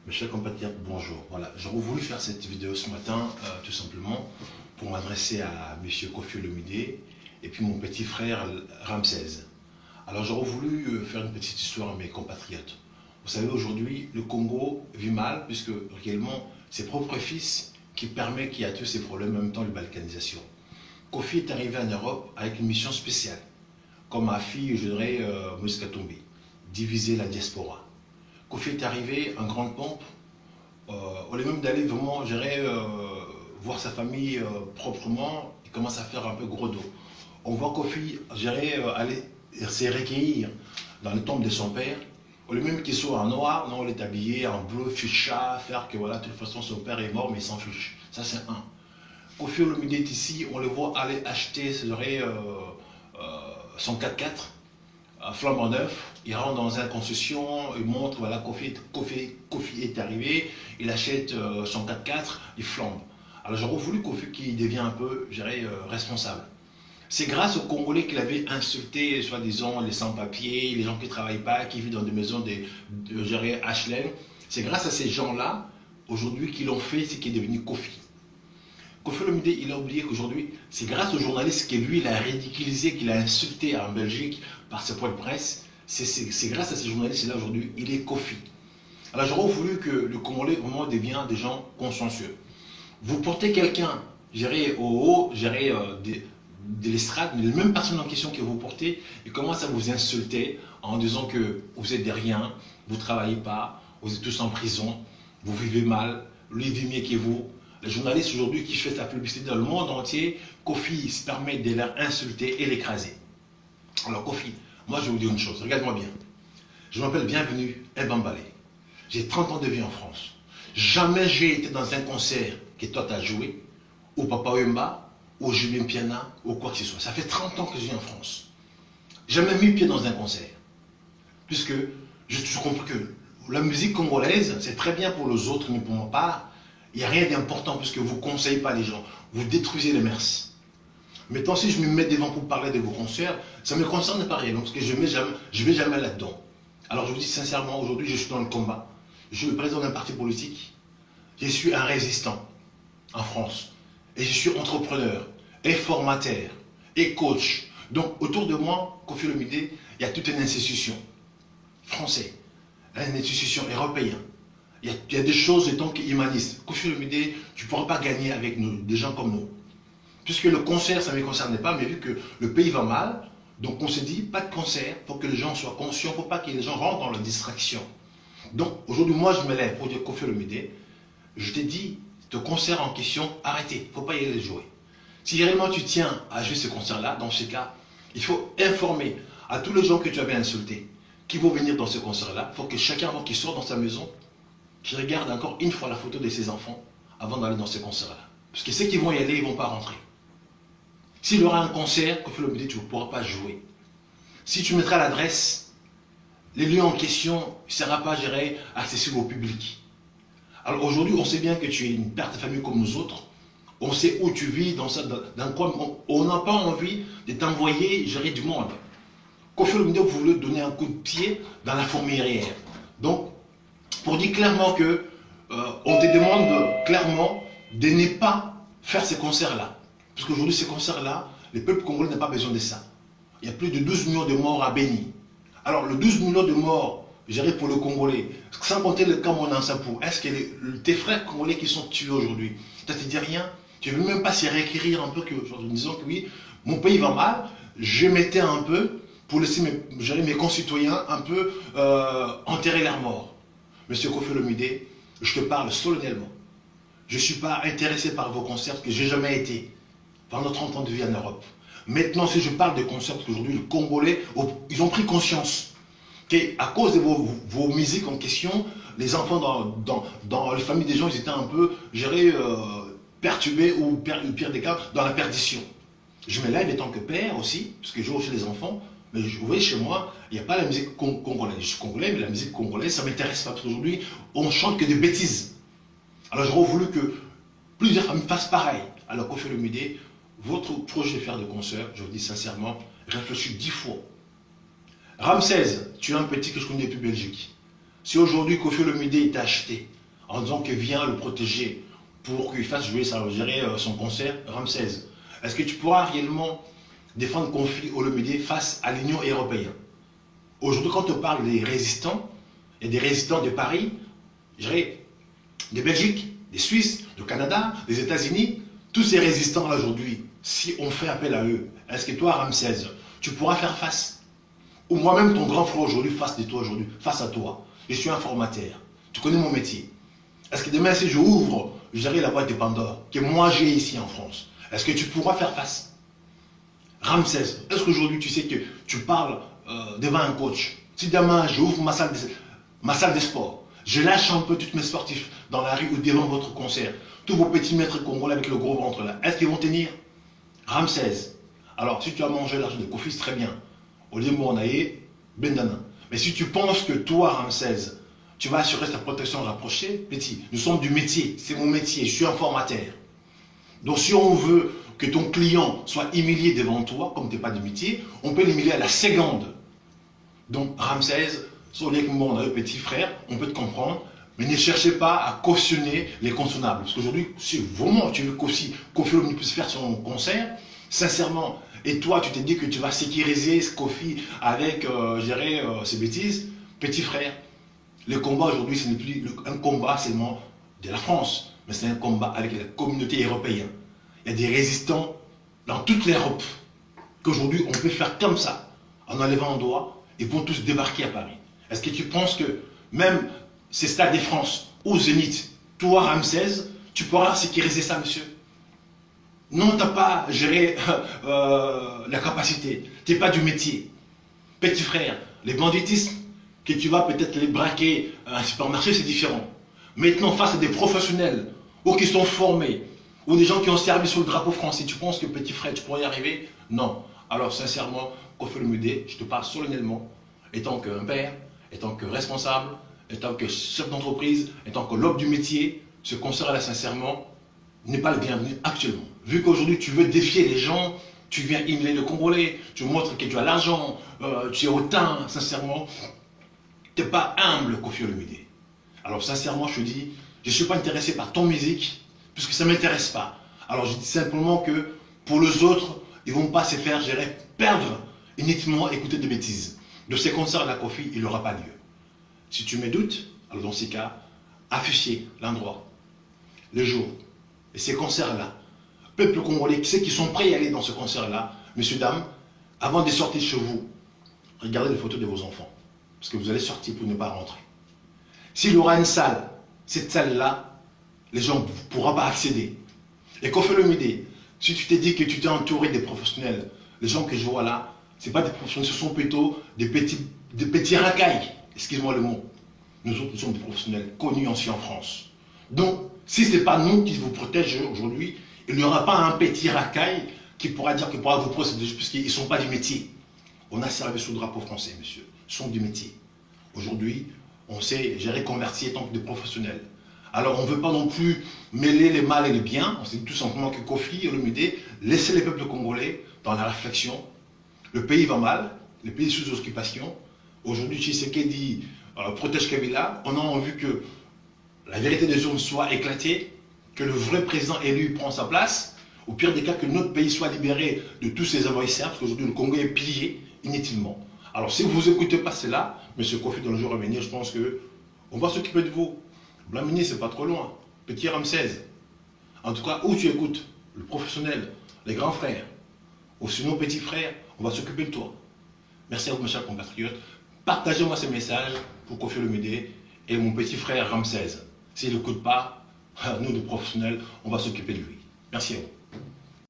Mes chers compatriotes, bonjour. Voilà, j'aurais voulu faire cette vidéo ce matin, tout simplement, pour m'adresser à M. Koffi Olomide et puis mon petit frère Ramsès. Alors j'aurais voulu faire une petite histoire à mes compatriotes. Vous savez, aujourd'hui, le Congo vit mal, puisque réellement, ses propres fils qui permet qu'il y a tous ces problèmes, en même temps, de balkanisation. Koffi est arrivé en Europe avec une mission spéciale, comme ma fille, je dirais, Moïse Katumbi, diviser la diaspora. Koffi est arrivé en grande pompe, au lieu même d'aller vraiment, je dirais, voir sa famille proprement, il commence à faire un peu gros dos. On voit Koffi, je dirais, aller se recueillir dans le tombe de son père. Au lieu même qu'il soit en noir, non, il est habillé en bleu, fuchsia, faire que voilà, de toute façon son père est mort, mais il s'en fiche. Ça, c'est un. Koffi Olomide est ici, on le voit aller acheter son 4x4 flambant neuf. Il rentre dans une concession, il montre, voilà, Koffi est arrivé, il achète son 4x4, il flambe. Alors j'aurais voulu Koffi qui devient un peu, je dirais, responsable. C'est grâce aux Congolais qu'il avait insulté, soi-disant, les sans-papiers, les gens qui ne travaillent pas, qui vivent dans des maisons de HLM. C'est grâce à ces gens-là, aujourd'hui, qu'ils l'ont fait, c'est qu'il est devenu Koffi. Koffi Olomide, il a oublié qu'aujourd'hui, c'est grâce aux journalistes que lui, il a ridiculisé, qu'il a insulté en Belgique par ses points de presse. C'est grâce à ces journalistes-là, aujourd'hui, il est Koffi. Alors j'aurais voulu que le Congolais, vraiment, devienne des gens consciencieux. Vous portez quelqu'un, géré au haut, géré de l'estrade, mais les mêmes personnes en question que vous portez, ils commencent à vous insulter en disant que vous êtes des riens, vous ne travaillez pas, vous êtes tous en prison, vous vivez mal, lui vit mieux que vous. Les journalistes aujourd'hui qui font sa publicité dans le monde entier, Koffi se permet de les insulter et l'écraser. Alors Koffi, moi je vais vous dire une chose, regarde-moi bien. Je m'appelle Bienvenu Mbambale. J'ai 30 ans de vie en France. Jamais j'ai été dans un concert que toi tu as joué, au Papa Wemba, au Julien Piana, ou quoi que ce soit. Ça fait 30 ans que je vis en France. Jamais mis pied dans un concert. Puisque je comprends que la musique congolaise, c'est très bien pour les autres, mais pour ma part, il n'y a rien d'important puisque vous ne conseillez pas les gens. Vous détruisez les mœurs. Maintenant, si je me mets devant pour parler de vos concerts, ça ne me concerne pas rien, parce que je ne vais jamais là-dedans. Alors je vous dis sincèrement, aujourd'hui, je suis dans le combat. Je suis le président d'un parti politique. Je suis un résistant en France. Et je suis entrepreneur, et formateur, et coach. Donc autour de moi, Koffi Olomide, il y a toute une institution française, une institution européenne. Il y a des choses en tant qu'humanistes. Koffi Olomide, tu ne pourras pas gagner avec nous, des gens comme nous. Puisque le concert, ça ne me concernait pas, mais vu que le pays va mal, donc on s'est dit, pas de concert, pour que les gens soient conscients, pour pas que les gens rentrent dans la distraction. Donc aujourd'hui, moi je me lève pour dire Koffi Olomide, je t'ai dit, ton concert en question, arrêtez, il ne faut pas y aller jouer. Si réellement tu tiens à jouer ce concert-là, dans ce cas, il faut informer à tous les gens que tu avais insultés, qui vont venir dans ce concert-là. Il faut que chacun, avant qu'il sorte dans sa maison, qu'il regarde encore une fois la photo de ses enfants avant d'aller dans ce concert-là. Parce que ceux qui vont y aller, ils ne vont pas rentrer. S'il y aura un concert, Koffi Olomide, tu ne pourras pas jouer. Si tu mettras l'adresse, les lieux en question ne seront pas, accessibles au public. Alors aujourd'hui, on sait bien que tu es une père de famille comme nous autres. On sait où tu vis, dans quoi. On n'a pas envie de t'envoyer gérer du monde. Koffi Olomide voulait donner un coup de pied dans la fourmilière. Donc, pour dire clairement que on te demande clairement de ne pas faire ces concerts-là. Parce qu'aujourd'hui, ces concerts-là, le peuple congolais n'a pas besoin de ça. Il y a plus de 12 millions de morts à Béni. Alors, le 12 millions de morts géré pour le Congolais, sans compter le cas mon Sampou, est-ce que tes frères congolais qui sont tués aujourd'hui, ça ne te dit rien? Tu ne veux même pas s'y réécrire un peu en disant que oui, mon pays va mal, je mettais un peu pour laisser mes concitoyens un peu enterrer leurs morts. Monsieur Koffi Olomide, je te parle solennellement. Je ne suis pas intéressé par vos concerts, parce que je n'ai jamais été pendant 30 ans de vie en Europe. Maintenant, si je parle de concerts, parce qu'aujourd'hui, les Congolais, ils ont pris conscience qu'à cause de vos musiques en question, les enfants dans les familles des gens, ils étaient un peu perturbés ou pire des cas, dans la perdition. Je me lève en tant que père aussi, parce que je joue chez les enfants, mais vous voyez, chez moi, il n'y a pas la musique congolaise. Je suis congolais, mais la musique congolaise, ça ne m'intéresse pas. Parce qu'aujourd'hui, on chante que des bêtises. Alors j'aurais voulu que plusieurs familles fassent pareil. Alors Koffi Olomide, votre projet de faire de concert, je vous dis sincèrement, réfléchis 10 fois. Ramsès, tu es un petit que je connais depuis Belgique. Si aujourd'hui Koffi Olomide est acheté en disant que vient le protéger pour qu'il fasse jouer, gérer son concert, Ramsès. Est-ce que tu pourras réellement défendre Kofi Olomide face à l'Union européenne? Aujourd'hui, quand on parle des résistants, et des résistants de Paris, je dirais, de Belgique, des Suisses, du Canada, des États-Unis, tous ces résistants-là aujourd'hui, si on fait appel à eux, est-ce que toi, Ramsès, tu pourras faire face? Ou moi-même, ton grand frère aujourd'hui, face à toi, je suis informateur, tu connais mon métier. Est-ce que demain, si je ouvre, je dirais la boîte de Pandore, que moi j'ai ici en France, est-ce que tu pourras faire face? Ramsès, est-ce qu'aujourd'hui tu sais que tu parles devant un coach? Si demain j'ouvre ma salle de sport, je lâche un peu tous mes sportifs dans la rue ou devant votre concert, tous vos petits maîtres congolais avec le gros ventre là, est-ce qu'ils vont tenir? Ramsès, alors si tu as mangé l'argent de Kofi, c'est très bien. Au lieu de Mournaye, Bendana. Mais si tu penses que toi, Ramsès, tu vas assurer sa protection rapprochée, petit, nous sommes du métier, c'est mon métier, je suis informateur. Donc si on veut que ton client soit humilié devant toi, comme tu n'es pas de métier, on peut l'humilier à la seconde. Donc Ramsès, sur les mots, on a le petit frère, on peut te comprendre, mais ne cherchez pas à cautionner les consommables. Parce qu'aujourd'hui, si vraiment tu veux qu'aussi Kofi Olomide puisse faire son concert, sincèrement, et toi tu t'es dit que tu vas sécuriser ce Kofi avec gérer ses bêtises, petit frère, le combat aujourd'hui ce n'est plus un combat seulement de la France, mais c'est un combat avec la communauté européenne. Il y a des résistants dans toute l'Europe qu'aujourd'hui on peut faire comme ça, en enlevant un doigt, ils vont tous débarquer à Paris. Est-ce que tu penses que même ces stades de France ou Zénith, toi Ramsès, tu pourras sécuriser ça, monsieur? Non, tu n'as pas géré la capacité, tu n'es pas du métier. Petit frère, les banditismes, que tu vas peut-être les braquer à un supermarché, c'est différent. Maintenant, face à des professionnels, ou qui sont formés, ou des gens qui ont servi sous le drapeau français, tu penses que petit frère, tu pourrais y arriver? Non. Alors sincèrement, Kofi Olomide, je te parle solennellement, étant qu'un père, étant que responsable, étant que chef d'entreprise, étant que l'homme du métier, ce concert-là, sincèrement, n'est pas le bienvenu actuellement. Vu qu'aujourd'hui, tu veux défier les gens, tu viens humilier le Congolais, tu montres que tu as l'argent, tu es hautain, sincèrement, tu n'es pas humble, Kofi Olomide. Alors sincèrement, je te dis, je ne suis pas intéressé par ton musique, puisque ça ne m'intéresse pas. Alors je dis simplement que pour les autres, ils ne vont pas se faire gérer, perdre inutilement, écouter des bêtises. De ces concerts-là, Kofi, il n'aura pas lieu. Si tu me doutes, alors dans ces cas, affichez l'endroit, le jour, et ces concerts-là. Peuple congolais, ceux qui sont prêts à aller dans ce concert-là, messieurs, dames, avant de sortir chez vous, regardez les photos de vos enfants, parce que vous allez sortir pour ne pas rentrer. S'il y aura une salle, cette salle-là, les gens ne pourront pas accéder. Et Kofi Olomide, si tu t'es dit que tu t'es entouré des professionnels, les gens que je vois là, ce ne sont pas des professionnels, ce sont plutôt des petits racailles. Excuse-moi le mot. Nous autres, nous sommes des professionnels connus aussi en France. Donc, si ce n'est pas nous qui vous protègent aujourd'hui, il n'y aura pas un petit racaille qui pourra dire qu'il pourra vous protéger, puisqu'ils ne sont pas du métier. On a servi sous le drapeau français, monsieur. Ils sont du métier. Aujourd'hui, on s'est reconverti en tant que des professionnels. Alors, on ne veut pas non plus mêler les mal et les bien. On s'est dit tout simplement que Kofi Olomide, laissez les peuples congolais dans la réflexion. Le pays va mal, le pays est sous occupation. Aujourd'hui, Tshisekedi protège Kabila. On a envie que la vérité des urnes soit éclatée, que le vrai président élu prend sa place. Au pire des cas, que notre pays soit libéré de tous ces envahisseurs, parce qu'aujourd'hui, le Congo est pillé inutilement. Alors, si vous n'écoutez pas cela, M. Kofi, dans le jour à venir, je pense qu'on va s'occuper de vous. Blamini, c'est pas trop loin. Petit Ramsès. En tout cas, où tu écoutes le professionnel, les grands frères, ou sinon petit frère, on va s'occuper de toi. Merci à vous, mes chers compatriotes. Partagez-moi ce message pour Kofi Olomide et mon petit frère Ramsès. S'il n'écoute pas, nous, les professionnels, on va s'occuper de lui. Merci à vous.